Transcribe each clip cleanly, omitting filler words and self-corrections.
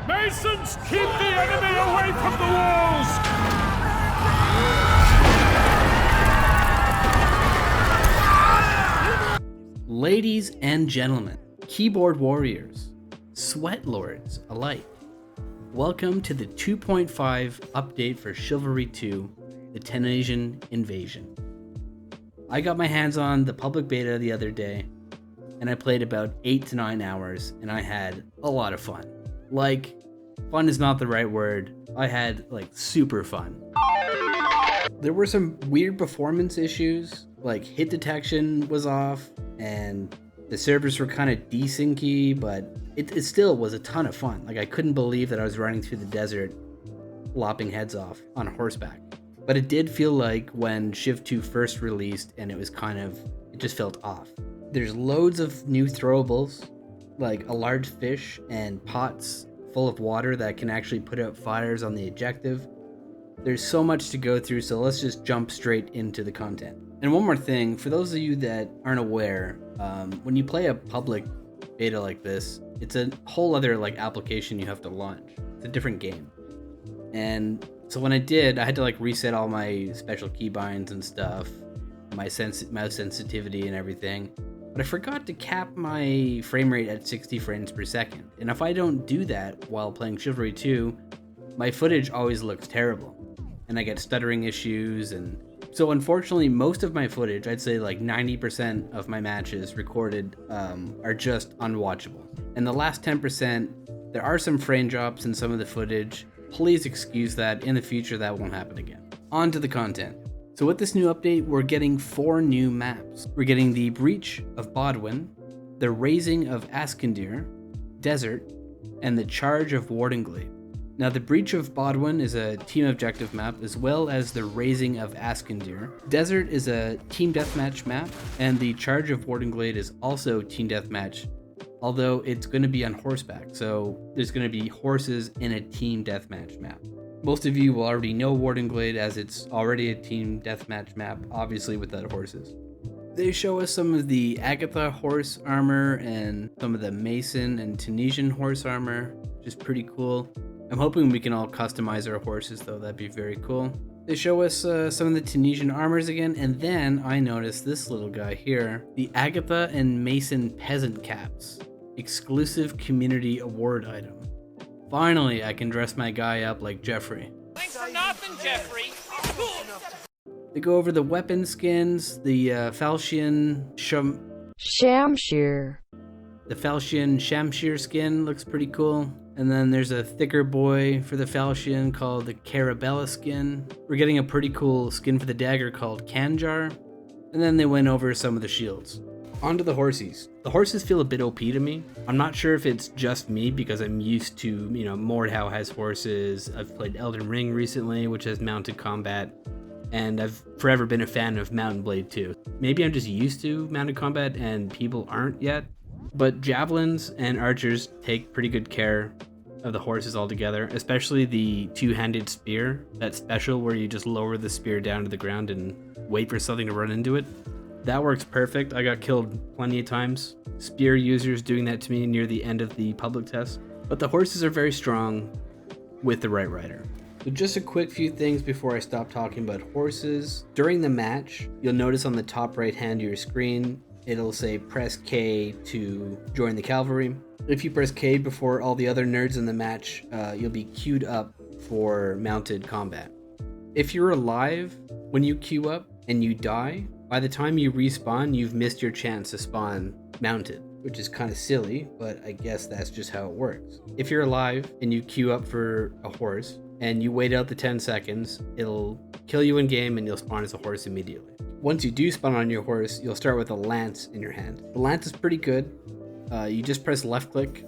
Masons, keep the enemy away from the walls! Ladies and gentlemen, keyboard warriors, sweat lords alike, welcome to the 2.5 update for Chivalry 2, the Tenosian Invasion. I got my hands on the public beta the other day, and I played about 8 to 9 hours, and I had a lot of fun. Like, fun is not the right word. I had, super fun. There were some weird performance issues, like hit detection was off, and the servers were kind of desyncy, but it still was a ton of fun. Like, I couldn't believe that I was running through the desert, lopping heads off on horseback. But it did feel like when Civ 2 first released, and it just felt off. There's loads of new throwables, like a large fish and pots full of water that can actually put out fires on the objective. There's so much to go through, so let's just jump straight into the content. And one more thing, for those of you that aren't aware, when you play a public beta like this, it's a whole other application you have to launch. It's a different game. And so when I did, I had to reset all my special keybinds and stuff, my mouse sensitivity and everything. But I forgot to cap my frame rate at 60 frames per second. And if I don't do that while playing Chivalry 2, my footage always looks terrible. And I get stuttering issues, and so unfortunately most of my footage, I'd say 90% of my matches recorded are just unwatchable. And the last 10%, there are some frame drops in some of the footage. Please excuse that. In the future, that won't happen again. On to the content. So with this new update, we're getting 4 new maps. We're getting the Breach of Bodwin, the Raising of Askendir, Desert, and the Charge of Wardenglade. Now, the Breach of Bodwin is a team objective map, as well as the Raising of Askendir. Desert is a team deathmatch map, and the Charge of Wardenglade is also team deathmatch, although it's going to be on horseback, so there's going to be horses in a team deathmatch map. Most of you will already know Wardenglade, as it's already a team deathmatch map, obviously without horses. They show us some of the Agatha horse armor and some of the Mason and Tenosian horse armor, which is pretty cool. I'm hoping we can all customize our horses, though. That'd be very cool. They show us some of the Tenosian armors again, and then I noticed this little guy here, the Agatha and Mason peasant caps, exclusive community award item. Finally, I can dress my guy up like Jeffrey. Thanks for nothing, Jeffrey. They go over the weapon skins, the Falchion Shamshir. The Falchion Shamshir skin looks pretty cool. And then there's a thicker boy for the Falchion called the Carabella skin. We're getting a pretty cool skin for the dagger called Kanjar. And then they went over some of the shields. On to the horses. The horses feel a bit OP to me. I'm not sure if it's just me because I'm used to, Mordhau has horses. I've played Elden Ring recently, which has mounted combat. And I've forever been a fan of Mount and Blade too. Maybe I'm just used to mounted combat and people aren't yet. But javelins and archers take pretty good care of the horses altogether, especially the two-handed spear, that special where you just lower the spear down to the ground and wait for something to run into it. That works perfect. I got killed plenty of times. Spear users doing that to me near the end of the public test. But the horses are very strong with the right rider. So just a quick few things before I stop talking about horses. During the match, you'll notice on the top right hand of your screen, it'll say press K to join the cavalry. If you press K before all the other nerds in the match, you'll be queued up for mounted combat. If you're alive when you queue up and you die, by the time you respawn, you've missed your chance to spawn mounted, which is kind of silly, but I guess that's just how it works. If you're alive and you queue up for a horse and you wait out the 10 seconds, it'll kill you in game and you'll spawn as a horse immediately. Once you do spawn on your horse, you'll start with a lance in your hand. The lance is pretty good. You just press left click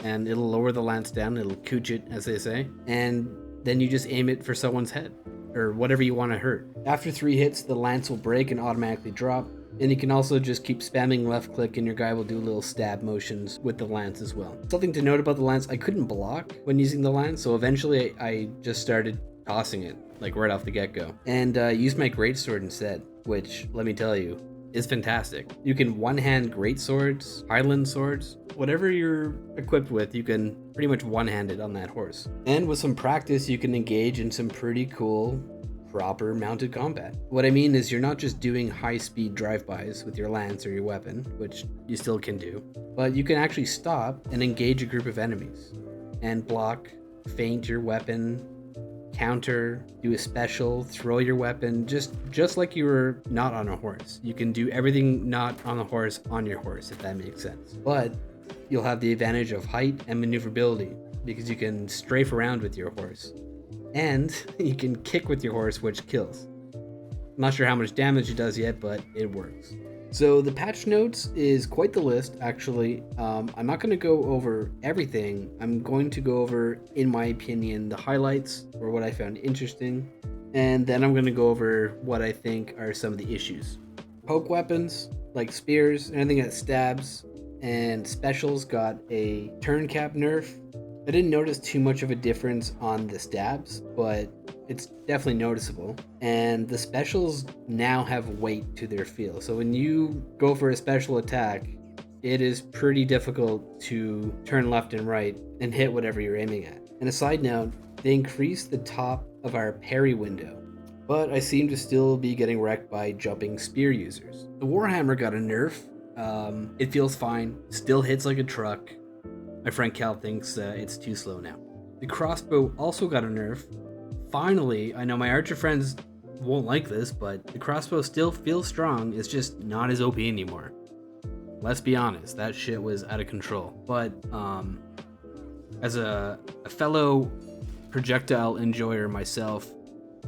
and it'll lower the lance down. It'll cooch it, as they say. And then you just aim it for someone's head or whatever you want to hurt. After 3 hits, the lance will break and automatically drop. And you can also just keep spamming left click and your guy will do little stab motions with the lance as well. Something to note about the lance, I couldn't block when using the lance, so eventually I just started tossing it, like right off the get-go. And used my greatsword instead, which, let me tell you, is fantastic. You can one-hand great swords, highland swords, whatever you're equipped with, you can pretty much one-hand it on that horse. And with some practice, you can engage in some pretty cool, proper mounted combat. What I mean is you're not just doing high-speed drive-bys with your lance or your weapon, which you still can do, but you can actually stop and engage a group of enemies and block, feint your weapon, counter, do a special, throw your weapon, just like you were not on a horse. You can do everything not on a horse on your horse, if that makes sense. But you'll have the advantage of height and maneuverability because you can strafe around with your horse. And you can kick with your horse, which kills. I'm not sure how much damage it does yet, but it works. So the patch notes is quite the list, actually. I'm not going to go over everything. I'm going to go over, in my opinion, the highlights or what I found interesting. And then I'm going to go over what I think are some of the issues. Poke weapons, like spears, anything that stabs, and specials got a turn cap nerf. I didn't notice too much of a difference on the stabs, but it's definitely noticeable. And the specials now have weight to their feel. So when you go for a special attack, it is pretty difficult to turn left and right and hit whatever you're aiming at. And a side note, they increased the top of our parry window, but I seem to still be getting wrecked by jumping spear users. The Warhammer got a nerf. It feels fine, still hits like a truck. My friend Cal thinks it's too slow now. The crossbow also got a nerf. Finally, I know my archer friends won't like this, but the crossbow still feels strong. It's just not as OP anymore. Let's be honest, that shit was out of control. But as a fellow projectile enjoyer myself,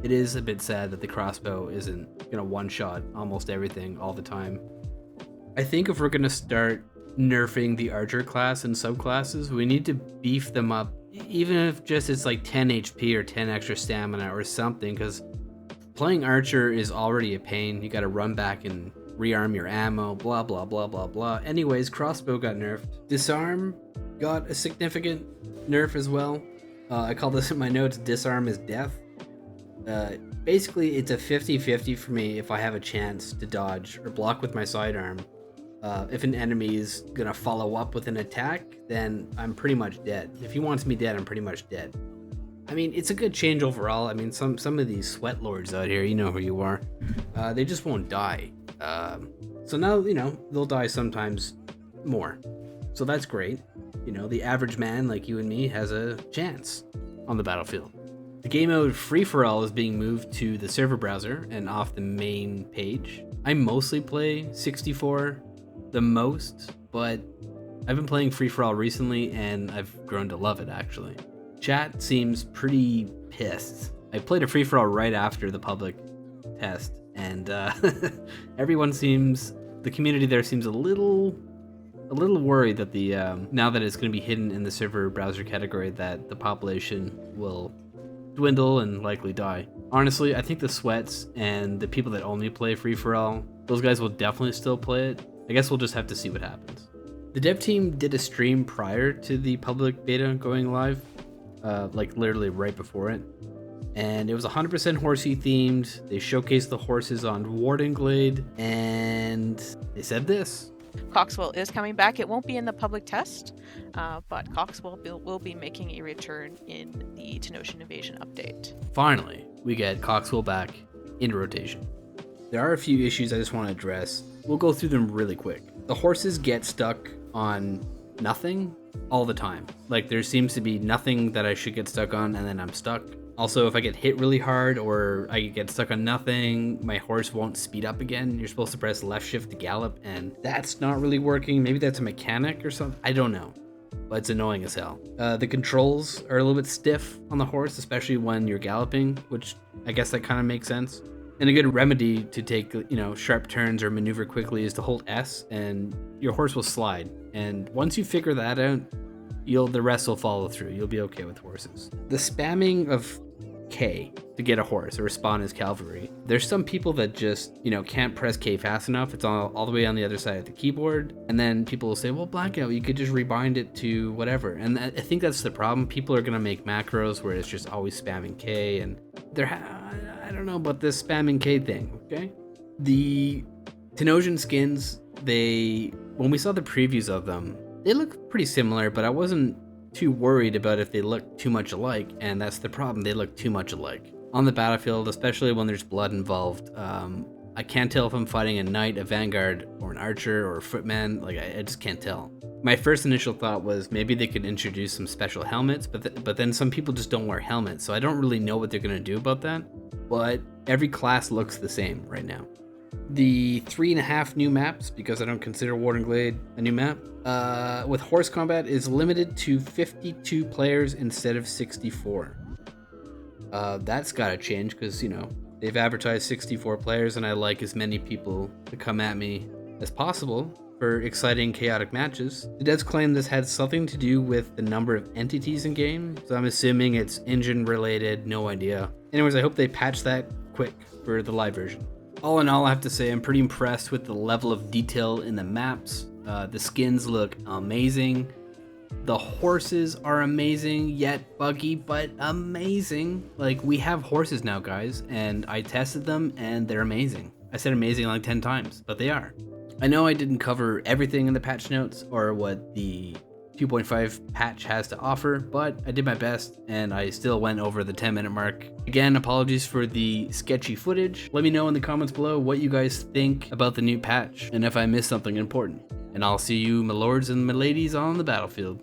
it is a bit sad that the crossbow isn't gonna one-shot almost everything all the time. I think if we're gonna start nerfing the archer class and subclasses, we need to beef them up, even if just it's like 10 HP or 10 extra stamina or something, because playing archer is already a pain. You gotta run back and rearm your ammo, blah blah blah blah blah. Anyways, crossbow got nerfed. Disarm got a significant nerf as well. I call this in my notes, disarm is death. Basically it's a 50-50 for me if I have a chance to dodge or block with my sidearm. If an enemy is gonna follow up with an attack, then I'm pretty much dead. If he wants me dead, I'm pretty much dead. I mean, it's a good change overall. I mean, some of these sweat lords out here, you know who you are, they just won't die. So now, you know, they'll die sometimes more. So that's great. You know, the average man like you and me has a chance on the battlefield. The game mode free-for-all is being moved to the server browser and off the main page. I mostly play 64 the most, but I've been playing free-for-all recently and I've grown to love it, actually. Chat seems pretty pissed. I played a free-for-all right after the public test, and everyone seems, the community there seems a little worried that the now that it's going to be hidden in the server browser category, that the population will dwindle and likely die. Honestly, I think the sweats and the people that only play free-for-all, those guys will definitely still play it. I guess we'll just have to see what happens. The dev team did a stream prior to the public beta going live, like literally right before it. And it was 100% horsey themed. They showcased the horses on Wardenglade, and they said this. Coxwell is coming back. It won't be in the public test, but Coxwell will be making a return in the Tenosian Invasion update. Finally, we get Coxwell back in rotation. There are a few issues I just want to address. We'll go through them really quick. The horses get stuck on nothing all the time. Like, there seems to be nothing that I should get stuck on, and then I'm stuck. Also, if I get hit really hard or I get stuck on nothing, my horse won't speed up again. You're supposed to press left shift to gallop, and that's not really working. Maybe that's a mechanic or something. I don't know, but it's annoying as hell. The controls are a little bit stiff on the horse, especially when you're galloping, which I guess that kind of makes sense. And a good remedy to take, you know, sharp turns or maneuver quickly is to hold S, and your horse will slide. And once you figure that out, the rest will follow through. You'll be okay with horses. The spamming of K to get a horse or spawn as cavalry. There's some people that just, you know, can't press K fast enough. It's all the way on the other side of the keyboard. And then people will say, well, Blackout, you could just rebind it to whatever. And I think that's the problem. People are going to make macros where it's just always spamming K, and I don't know about this spamming K thing, okay? The Tenosian skins, when we saw the previews of them, they look pretty similar, but I wasn't too worried about if they look too much alike, and that's the problem. They look too much alike. On the battlefield, especially when there's blood involved, I can't tell if I'm fighting a knight, a vanguard, or an archer, or a footman. Like, I just can't tell. My first initial thought was maybe they could introduce some special helmets, but then some people just don't wear helmets, so I don't really know what they're going to do about that. But every class looks the same right now. The 3.5 new maps, because I don't consider Warden Glade a new map, with horse combat is limited to 52 players instead of 64. That's gotta change, because, you know, they've advertised 64 players, and I like as many people to come at me as possible for exciting, chaotic matches. It does claim this had something to do with the number of entities in game, so I'm assuming it's engine related, no idea. Anyways, I hope they patch that quick for the live version. All in all, I have to say I'm pretty impressed with the level of detail in the maps. The skins look amazing. The horses are amazing, yet buggy, but amazing. Like, we have horses now, guys, and I tested them, and they're amazing. I said amazing like 10 times, but they are. I know I didn't cover everything in the patch notes or what the 2.5 patch has to offer, but I did my best, and I still went over the 10-minute mark. Again, apologies for the sketchy footage. Let me know in the comments below what you guys think about the new patch, and if I missed something important. And I'll see you, my lords and my ladies, on the battlefield.